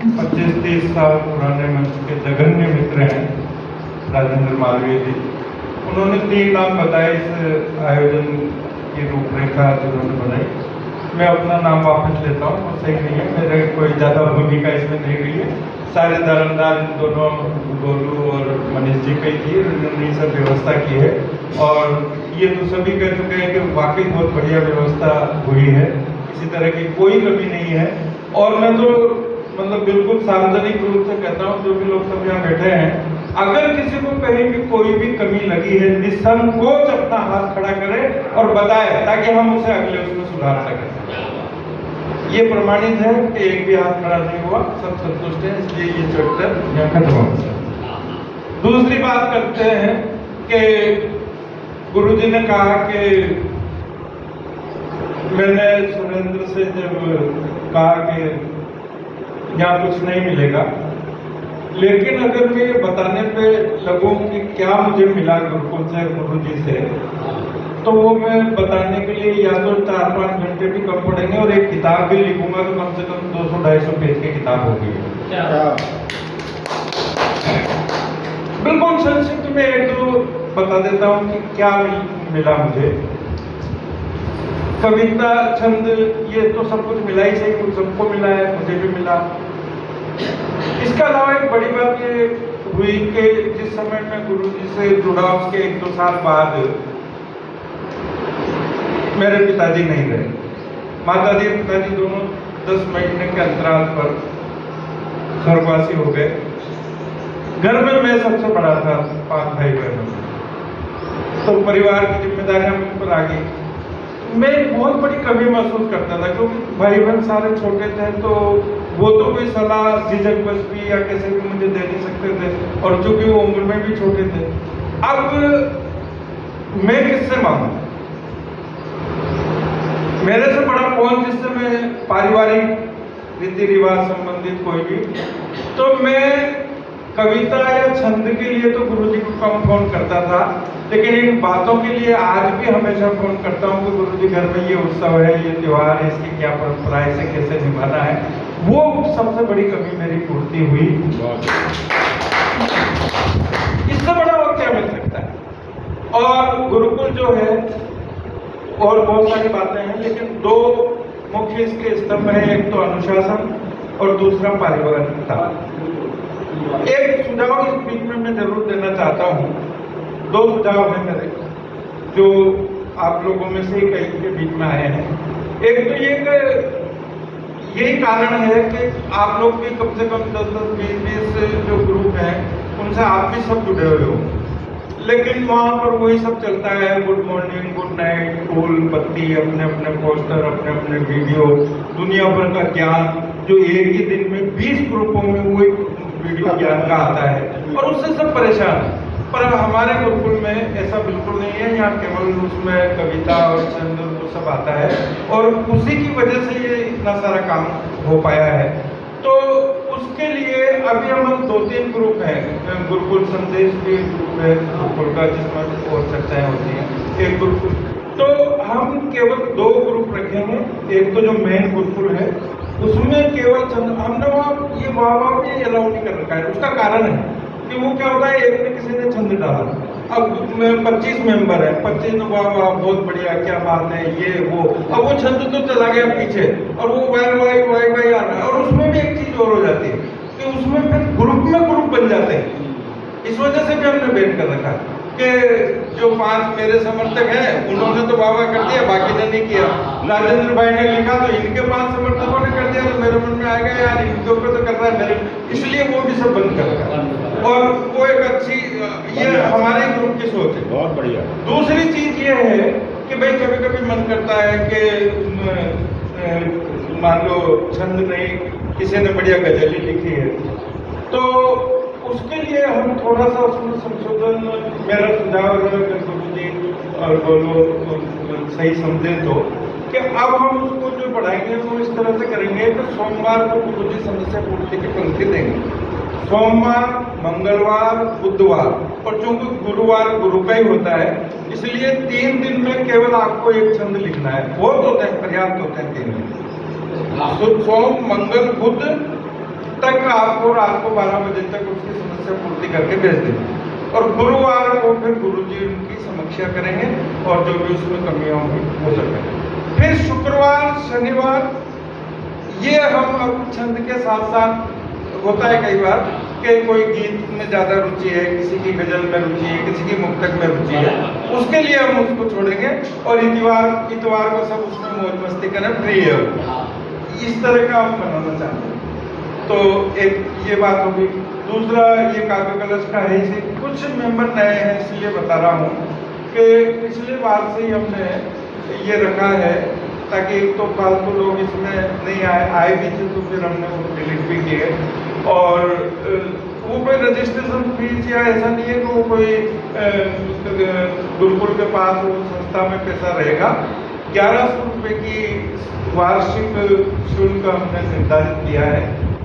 25-30 साल पुराने मंच के जघन्य मित्र हैं राजेंद्र मालवीय जी। उन्होंने 3 नाम बताए इस आयोजन की रूपरेखा जिन्होंने बनाई। मैं अपना नाम वापस लेता हूँ, वो सही नहीं है, मेरे कोई ज़्यादा भूमिका इसमें नहीं रही है। सारे दारोमदार इन दोनों गोलू और मनीष जी पे थी, उन्होंने सब व्यवस्था की है और ये तो सभी कह चुके हैं कि वाकई बहुत बढ़िया व्यवस्था हुई है, किसी तरह की कोई कमी नहीं है। और मैं तो मतलब बिल्कुल सार्वजनिक रूप से कहता हूँ, जो भी लोग सब यहाँ बैठे हैं, अगर किसी को कहीं भी कोई भी कमी लगी है, निसंकोच अपना हाथ खड़ा करे और बताए ताकि हम उसे अगले उसमें सुधार सकें। ये प्रमाणित है कि एक भी हाथ खड़ा नहीं हुआ, सब संतुष्ट हैं, इसलिए ये चर्चा यहाँ खत्म हो गया। दूसरी बात करते हैं कि गुरुजी ने कहा कि मैंने सुरेंद्र से जब कहा कि यहाँ कुछ नहीं मिलेगा, लेकिन अगर मैं ये बताने पे लगूं कि क्या मुझे मिला गुरुकुल से, गुरुजी से, तो वो मैं बताने के लिए या तो 4-5 घंटे भी कम पड़ेंगे और एक किताब भी लिखूंगा तो कम से कम 200-250 पेज की किताब होगी। बिल्कुल संक्षिप्त में 1-2 बता देता हूँ कि क्या मिला मुझे। कविता, छंद, ये तो सब कुछ मिला ही सही, कुछ सबको मिला है, मुझे भी मिला। इसके अलावा एक बड़ी बात ये हुई कि जिस समय मैं गुरुजी से जुड़ा उसके 1-2 साल बाद मेरे पिताजी नहीं रहे। माताजी और पिताजी दोनों 10 महीने के अंतराल पर स्वर्गवासी हो गए। घर में मैं सबसे बड़ा था 5 भाई बहनों में, तो परिवार की जिम्मेदारियां मुझ पर आ गई। मैं बहुत बड़ी कमी महसूस करता था क्योंकि भाई बहन सारे छोटे थे, तो वो तो कोई सलाह झिझक बस भी या कैसे भी मुझे दे नहीं सकते थे, और चूंकि वो उम्र में भी छोटे थे। अब मैं किससे मांगू? मेरे से बड़ा कौन जिससे मैं पारिवारिक रीति रिवाज संबंधित कोई भी, तो मैं कविता या छंद के लिए तो गुरुजी को कम फोन करता था, लेकिन इन बातों के लिए आज भी हमेशा फोन करता हूँ कि गुरुजी घर में ये उत्सव है, ये त्योहार है, इसकी क्या परंपरा है, इसे कैसे निभाना है। वो सबसे बड़ी कमी मेरी पूर्ति हुई। इससे बड़ा और क्या मिल सकता है? और गुरुकुल जो है, और बहुत सारी बातें हैं, लेकिन 2 मुख्य इसके स्तंभ हैं, एक तो अनुशासन और दूसरा पारिवारिकता। एक सुझाव इस बीच में मैं जरूर देना चाहता हूँ। 2 सुझाव हैं मेरे, जो आप लोगों में से कई के बीच में आए हैं। एक तो ये कि यही कारण है कि आप लोग भी कम से कम 10-10, 20-20 जो ग्रुप हैं, उनसे आप भी सब जुड़े हुए हो, लेकिन वहाँ पर वही सब चलता है, गुड मॉर्निंग, गुड नाइट, फूल पत्ती, अपने अपने पोस्टर, अपने अपने वीडियो, दुनिया भर का ज्ञान जो एक ही दिन में 20 ग्रुपों में वही वीडियो ज्ञान का आता है, और उससे सब परेशान है। पर हमारे गुरुकुल में ऐसा बिल्कुल नहीं है। यहाँ केवल उसमें कविता और छंद वो सब आता है, और उसी की वजह से ये इतना सारा काम हो पाया है। तो उसके लिए अभी हम 2-3 ग्रुप हैं। गुरुकुल संदेश भी ग्रुप है गुरुकुल का, जिसमें और चर्चाएं होती हैं। एक गुरुकुल, तो हम केवल 2 ग्रुप रखेंगे। एक तो जो मेन गुरुकुल है उसमें केवल छंद, हमने वहाँ ये वाह भी अलाउ नहीं कर रखा है। उसका कारण है कि वो क्या होता है, एक में किसी ने छंद डाला, अब 25 मेंबर है, 25 ने वाह वाह बहुत बढ़िया, क्या बात है, ये वो, अब वो छंद तो चला गया पीछे, और वो वाई आ रहा है। और उसमें भी एक चीज और हो जाती है कि उसमें फिर ग्रुप में ग्रुप बन जाते हैं। इस वजह से भी हमने बैन कर रखा है कि जो 5 मेरे समर्थक हैं उन्होंने तो वाह कर दिया, बाकी ने नहीं किया। राजेंद्र भाई ने लिखा तो इनके 5 समर्थकों ने कर दिया, तो मेरे मन में आएगा यार इनके ऊपर तो कर रहा है मेरे, इसलिए वो भी सब बंद कर रखा है। और वो एक अच्छी, ये हमारे ग्रुप की सोच है, बहुत बढ़िया। दूसरी चीज ये है कि भाई कभी कभी मन करता है कि मान लो छंद नहीं, किसी ने बढ़िया गजल ही लिखी है, तो उसके लिए हम थोड़ा सा उसमें संशोधन, मेरा सुझाव है कि गुरुजी और बोलो सही समझे तो, कि अब हम उसको जो पढ़ाएंगे वो इस तरह से करेंगे कि सोमवार को गुरुजी समस्या पूर्ति की पंक्ति देंगे, सोमवार, मंगलवार, बुधवार, और चूंकि गुरुवार गुरु का ही होता है, इसलिए 3 दिन में केवल आपको एक छंद लिखना है। बहुत होते हैं, पर्याप्त होते हैं 3 दिन। सोम, मंगल, बुध, तक आपको रात को 12 बजे तक उसकी समस्या पूर्ति करके भेज देंगे और गुरुवार को फिर गुरुजी उनकी समीक्षा करेंगे और जो भी उसमें कमियां होंगी वो सब करेंगे। फिर शुक्रवार शनिवार ये हम अब छंद के साथ साथ होता है कई बार कि कोई गीत में ज़्यादा रुचि है, किसी की गजल में रुचि है, किसी की मुक्तक में रुचि है, उसके लिए हम उसको छोड़ेंगे और इतवार को सब उसमें मौज मस्ती करें, फ्री है वो। इस तरह का हम बनाना चाहते हैं। तो एक ये बात होगी। दूसरा ये काव्य कलश का है, इसे कुछ मेंबर नए हैं इसलिए बता रहा हूँ कि पिछले बार से ही हमने ये रखा है ताकि एक तो फालतू लोग इसमें नहीं आए भी थे तो फिर हमने वो डिलीट भी किए और वो कोई रजिस्ट्रेशन फीस या ऐसा नहीं है कि वो कोई गुरुकुल के पास वो संस्था में पैसा रहेगा। 1100 रुपये की वार्षिक शुल्क हमने निर्धारित किया है।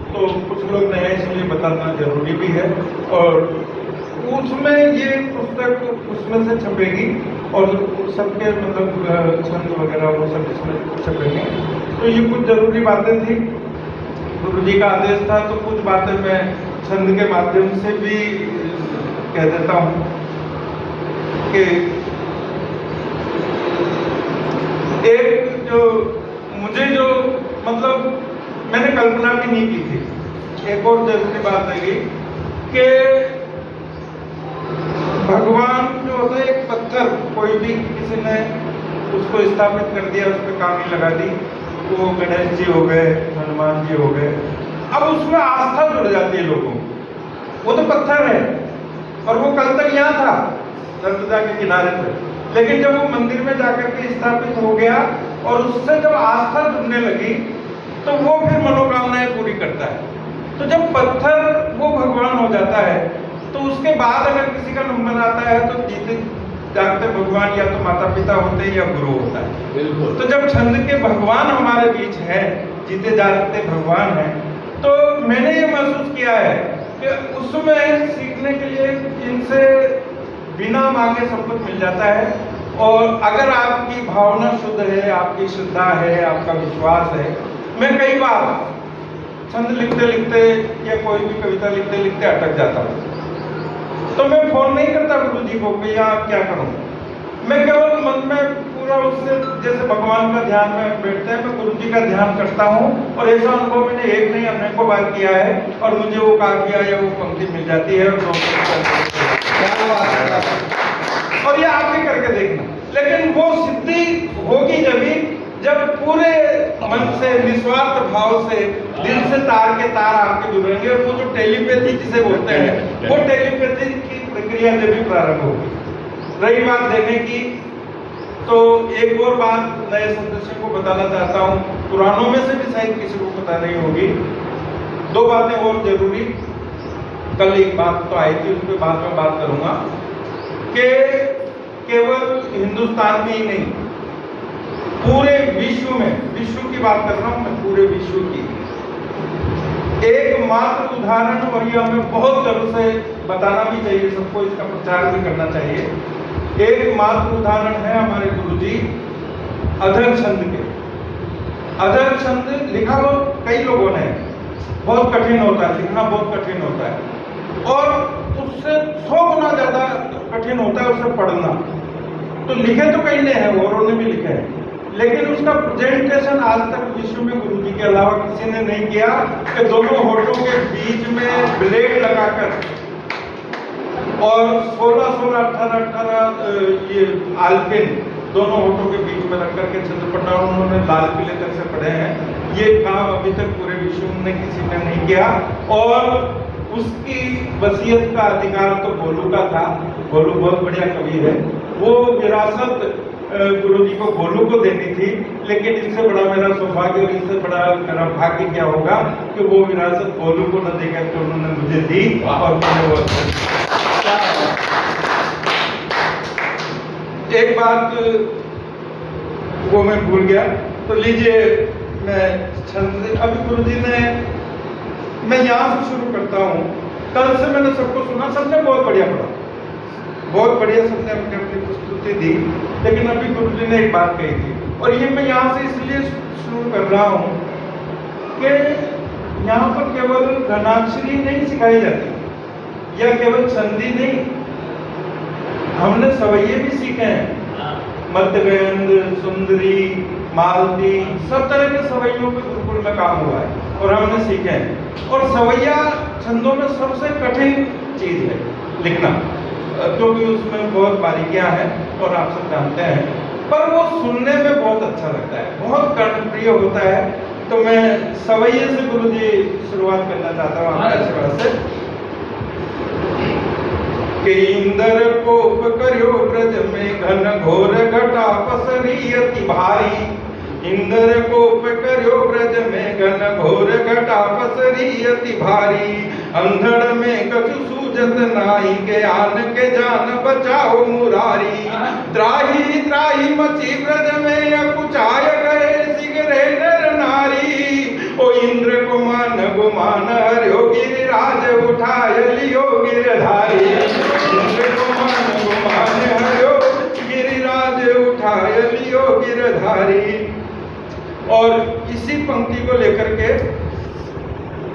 तो कुछ लोग नए इसलिए बताना जरूरी भी है और उसमें ये पुस्तक उसमें से छपेगी और सबके मतलब छंद वगैरह वो सब इसमें छपेंगे। तो ये कुछ जरूरी बातें थी, गुरु जी का आदेश था तो कुछ बातें मैं छंद के माध्यम से भी कह देता हूँ कि एक जो मुझे जो मतलब मैंने कल्पना भी नहीं की थी। एक और जरूरी बात है कि भगवान जो होता है एक पत्थर कोई भी किसी ने उसको स्थापित कर दिया, उस पर कामी लगा दी, वो गणेश जी हो गए, हनुमान जी हो गए, अब उसमें आस्था जुड़ जाती है लोगों को। वो तो पत्थर है और वो कल तक यहाँ था नर्मदा के किनारे पे, लेकिन जब वो मंदिर में जाकर के स्थापित हो गया और उससे जब आस्था जुड़ने लगी तो वो फिर मनोकामनाएं पूरी करता है। तो जब पत्थर वो भगवान हो जाता है तो उसके बाद अगर किसी का नंबर आता है तो जीते जागते भगवान या तो माता पिता होते हैं या गुरु होता है। बिल्कुल। तो जब छंद के भगवान हमारे बीच है, जीते जागते भगवान है, तो मैंने ये महसूस किया है कि उसमें सीखने के लिए इनसे बिना मांगे सब कुछ मिल जाता है। और अगर आपकी भावना शुद्ध है, आपकी श्रद्धा है, आपका विश्वास है, मैं कई बार छंद लिखते लिखते या कोई भी कविता लिखते लिखते अटक जाता हूँ तो मैं फोन नहीं करता गुरु जी को कि यहाँ क्या करूँ। मैं केवल मन में पूरा उससे जैसे भगवान का ध्यान में बैठते हैं, मैं गुरु जी का ध्यान करता हूँ और ऐसा अनुभव मैंने एक नहीं अनेकों बार किया है और मुझे वो काफिया या वो पंक्ति मिल जाती है और ये आप भी करके देखना। लेकिन वो सिद्धि होगी जब पूरे मन से निस्वार्थ भाव से दिल से तार के तार आपके जुड़ेंगे और वो जो टेलीपैथी जिसे बोलते हैं वो टेलीपैथी की प्रक्रिया जब भी प्रारंभ होगी। रही बात देने की, तो एक और बात नए सदस्यों को बताना चाहता हूँ, पुरानों में से भी शायद किसी को पता नहीं होगी। दो बातें और जरूरी, कल एक बात तो आई थी उस पर बाद में बात करूंगा कि केवल हिंदुस्तान में ही नहीं पूरे विश्व में, विश्व की बात कर रहा हूं मैं, पूरे विश्व की एकमात्र उदाहरण, और ये हमें बहुत गर्व से बताना भी चाहिए, सबको इसका प्रचार भी करना चाहिए। एकमात्र उदाहरण है हमारे गुरुजी अधर छंद के। अधर छंद लिखा बहुत कई लोगों ने, बहुत कठिन होता है लिखना, बहुत कठिन होता है और उससे 100 गुना ज्यादा कठिन होता है उसे पढ़ना। तो लिखे तो कई ने हैं, औरों ने भी लिखे हैं, लेकिन उसका प्रेजेंटेशन आज तक विश्व में गुरु जी के अलावा किसी ने नहीं किया कि दोनों होठों के बीच में ब्लेड लगाकर और 16, 18 ये आलपिन दोनों होठों के बीच में रख करके छंद पढ़ना उन्होंने लाल किले तक से पढ़े हैं। ये काम अभी तक पूरे विश्व में किसी ने नहीं किया और उसकी वसीयत का अधिकार तो गोलू का था। गोलू बहुत बढ़िया कवि है, वो विरासत गुरु जी को गोलू को देनी थी, लेकिन इससे बड़ा मेरा सौभाग्य और इससे बड़ा मेरा भाग्य क्या होगा कि वो विरासत गोलू को न देकर के उन्होंने मुझे दी और मैंने वो। एक बात वो मैं भूल गया, तो लीजिए मैं छंद अभी गुरु जी ने, मैं यहाँ से शुरू करता हूँ। कल से मैंने सबको सुना, सबने बहुत बढ़िया पढ़ा, बहुत बढ़िया, सबने अपनी अपनी प्रस्तुति दी, लेकिन अभी गुरु जी ने एक बात कही थी और ये मैं यहाँ से इसलिए शुरू कर रहा हूँ कि यहाँ पर केवल घनाक्षरी नहीं सिखाई जाती या केवल संधि नहीं, हमने सवैये भी सीखे हैं। मध्यगयंद, सुंदरी, मालती, सब तरह के सवैयों पे गुरुकुल में काम हुआ है और हमने सीखे हैं। और सवैया छंदों में सबसे कठिन चीज है लिखना, क्योंकि उसमें बहुत बारीकियां हैं और आप सब जानते हैं, पर वो सुनने में बहुत अच्छा लगता है, बहुत कर्णप्रिय होता है। तो मैं सवैये से गुरु जी शुरुआत करना चाहता हूँ आपके आशीर्वाद से। कि इंद्र कोप करियो ब्रज में घन घोर घटा पसरी अति भारी। इंद्र कोप करियो ब्रज में घन घोर घटा पसरी अति भारी। अंधड़ में कछु सूझत नाई, ज्ञान के जान बचाओ मुरारी। त्राही त्राही मची ब्रज में अकुचाय गए सिगरे नर नारी। ओ इंद्र को मान गुमान हरियो गिरिराज उठाय लियो गिरधारी। इंद्र को मान गुमान हरियो गिरिराज उठाय लियो गिरधारी। और इसी पंक्ति को लेकर के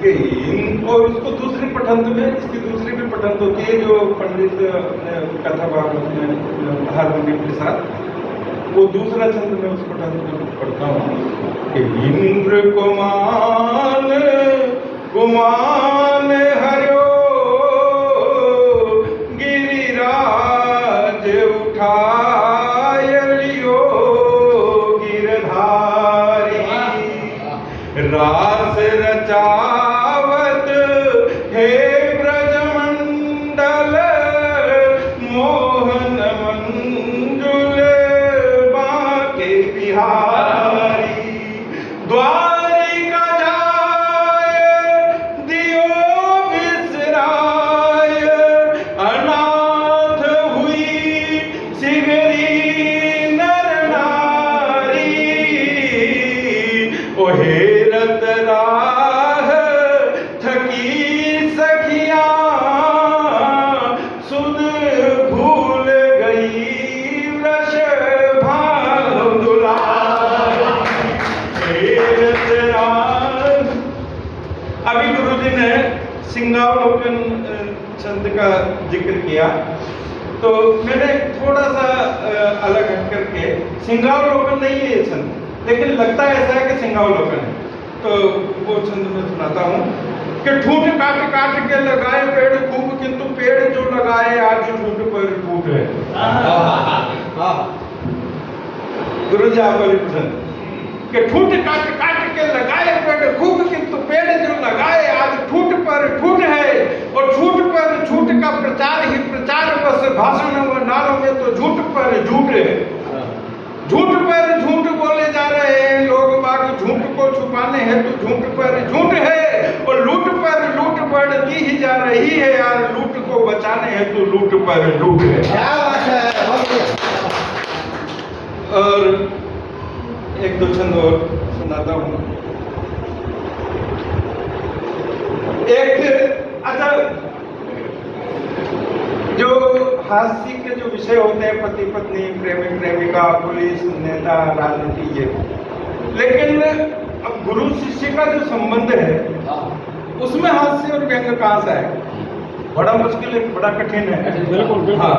और उसको दूसरी पठंत में, इसकी दूसरी भी पठंत होती है जो पंडित कथा भागवत में हारमोनियम के साथ, वो दूसरा छंद में उस पठंत में पढ़ता हूँ कि इंद्र कुमान गुमान हरियो गिरिराज उठाय लियो गिरधारी। रास रचावत हे ब्रजमंडल मोहन मंजुल बाके बिहारी। द्वारिका जाय दियो बिसराय अनाथ हुई सिगरी नर नारी। ओ हेरत राह थकी सखिया सुध भूल गई वृष भानुला। अभी गुरुजी ने सिंहावलोकन छंद का जिक्र किया, तो मैंने थोड़ा सा अलग हट करके, सिंहावलोकन नहीं है ये छंद, लेकिन लगता ऐसा है कि सिंहावलोकन है, तो वो छंद में सुनाता हूँ कि ठूठ काट काट के लगाए पेड़ खूब, किंतु पेड़ जो लगाए आज ठूठ पर ठूठ है। गुरुजी आप वाली पसंद कि ठूठ काट काट के लगाए पेड़ खूब, किंतु पेड़ जो लगाए आज ठूठ पर ठूठ है। और झूठ पर झूठ का प्रचार ही प्रचार, बस भाषण व नारों में तो झूठ पर झूठ है। झूठ पर झूठ बोले जा रहे हैं लोग बाग, झूठ को छुपाने हैं तो झूठ पर झूठ है। और लूट पर लूट बढ़ती ही जा रही है यार, लूट को बचाने हैं तो लूट पर लूट है। क्या बात है। और एक दो छंद और सुनाता हूँ। एक अच्छा, जो हास्य के जो विषय होते हैं, पति पत्नी, प्रेमी प्रेमिका, पुलिस, नेता, राजनीति, ये, लेकिन अब गुरु शिष्य का जो संबंध है उसमें हास्य और व्यंग कहाँ से है? बड़ा मुश्किल है, बड़ा कठिन है। बिल्कुल। हाँ,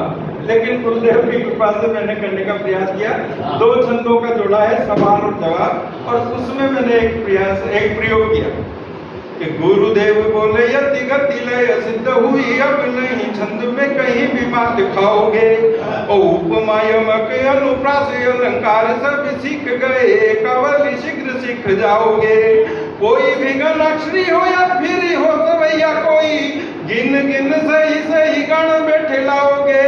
लेकिन गुरुदेव की कृपा से मैंने करने का प्रयास किया। दो छंदों का जोड़ा है, सवाल और जवाब, और उसमें मैंने एक प्रयोग किया कि गुरुदेव बोले यति गति लय सिद्ध हुई, अब नहीं छंद में कहीं भी बात दिखाओगे। और उपमा यमक अनुप्रास अलंकार सब सीख गए, केवल शीघ्र सीख जाओगे। कोई भी गणाक्षरी हो या फिर हो सवैया कोई, गिन गिन सही सही गण बैठे लाओगे।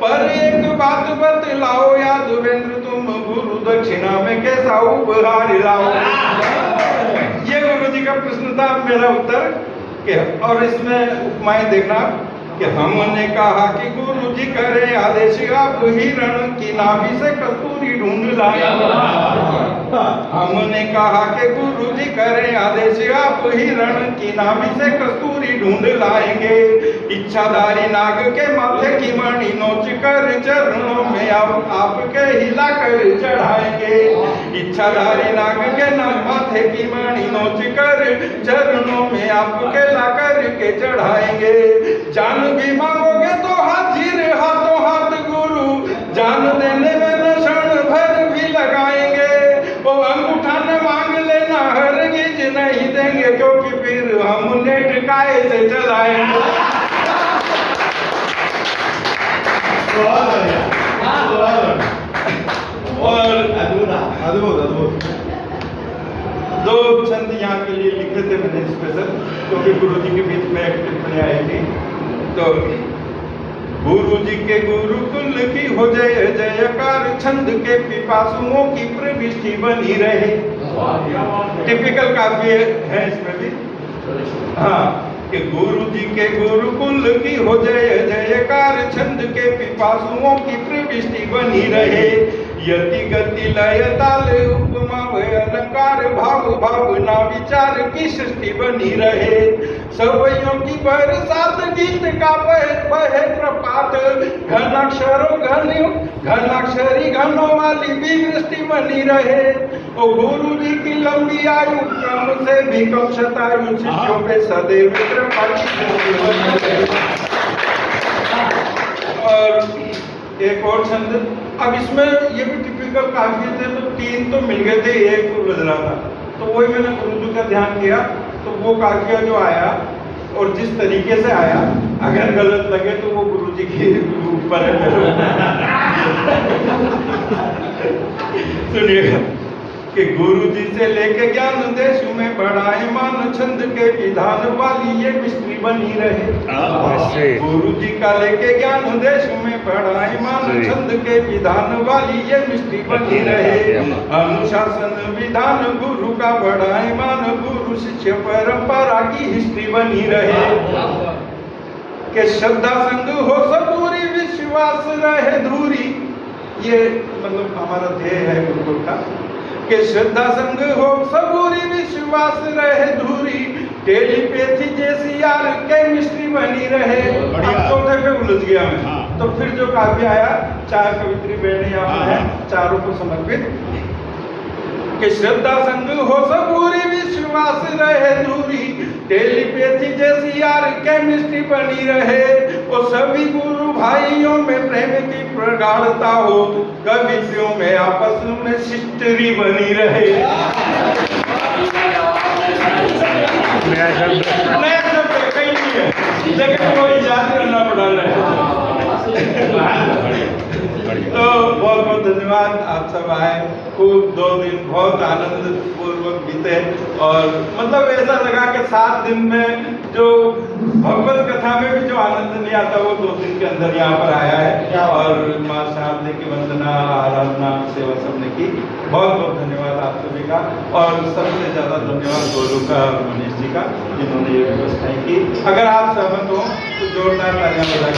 पर एक बात बतलाओ यादवेंद्र, तुम गुरु दक्षिणा में कैसा उपहार लाओगे? ये गुरु जी का प्रश्न था, मेरा उत्तर क्या। और इसमें उपमाएं देखना, कि हमने कहा कि गुरु जी करे आदेश, आप हिरण की नाभि से कस्तूरी ढूंढ लाए। हमने कहा कि गुरु जी करे आदेश, आप हिरण की नाभि से कस्तूरी ढूंढ लाएंगे। इच्छाधारी नाग के माथे की मणि नोच कर चरणों में आपके हिला कर चढ़ाएंगे। इच्छाधारी नाग के माथे की मणि नोच कर चरणों में आपके ला कर के चढ़ाएंगे। जान भी मांगोगे तो हाजिर हाथों हाथ गुरु जान देने में न क्षण भर भी लगाएंगे। वो अंगूठा न मांग लेना हरगिज नहीं देंगे, क्योंकि फिर हम नेट काय से चलाएंगे। और अद्भुत दो छंद यहाँ के लिए लिखे थे मैंने स्पेशल, क्योंकि गुरु जी के बीच में एक टिप्पणी आई थी। तो गुरु जी के गुरुकुल की हो जय जयकार, छंद के पिपासुओं की प्रविष्टि बनी रहे। टिपिकल काव्य है इसमें भी। हाँ, कि गुरु जी के गुरुकुल की हो जय जयकार, छंद के पिपासुओं की प्रविष्टि बनी रहे। यति गति लय ताल उपमा व अलंकार, भाव भावना विचार की सृष्टि बनी रहे। सवैयों की बरसात गीत का बहे प्रपात, घनाक्षरी घनों वाली भी वृष्टि बनी रहे। ओ गुरु जी की लंबी आयु क्रम से भी कम शतायु, शिष्यों पे सदैव कृपा की दृष्टि बनी रहे। और एक और छंद, अब इसमें ये भी टिपिकल काफी थे, तो तीन तो मिल गए थे, एक बज रहा था, तो वही मैंने गुरु का ध्यान किया। तो वो काफिया जो आया और जिस तरीके से आया, अगर गलत लगे तो वो गुरु जी के ऊपर है। सुनिएगा कि गुरु जी से लेके ज्ञान देश में बढ़ाए मान, छंद के विधान वाली ये मिस्त्री बनी रहे। गुरु जी का लेके ज्ञान देश में बढ़ाए मान, छंद के विधान वाली ये मिस्त्री बनी रहे। अनुशासन विधान गुरु का बढ़ाए मान, गुरु शिष्य परंपरा की हिस्ट्री बनी रहे। के श्रद्धा संग हो सबूरी, विश्वास रहे धूरी, ये मतलब हमारा ध्येय है गुरुकुल का। के श्रद्धा संग हो सबूरी, विश्वास रहे धूरी, टेलीपैथी जैसी यार केमिस्ट्री बनी रहे। अब चौथे पे उलझ गया मैं। तो फिर जो काव्य आया, चार कवित्री बेड़े यहाँ है, चारों को समर्पित। कि श्रद्धा संग हो सबूरी, विश्वास रहे धूरी, टेलीपैथी जैसी यार केमिस्ट्री बनी रहे। और सभी गुरु भाइयों में प्रेम की प्रगाढ़ता हो, कवियों में आपस में सिस्टरी बनी रहे। नया शब्द कहीं नहीं है, लेकिन कोई याद करना पड़ा है। तो बहुत बहुत धन्यवाद, आप सब आए। खूब 2 दिन बहुत आनंद पूर्वक बीते, और मतलब ऐसा लगा कि 7 दिन में जो भगवत कथा में भी जो आनंद नहीं आता, वो 2 दिन के अंदर यहाँ पर आया है। और माँ शारदे की वंदना, आराधना, सेवा सबने की। बहुत बहुत धन्यवाद आप सभी का, और सबसे ज़्यादा धन्यवाद गोलू का, मनीष जी का, जिन्होंने ये व्यवस्थाएं की। अगर आप सहमत हो तो जोरदार तालियां बजाएं।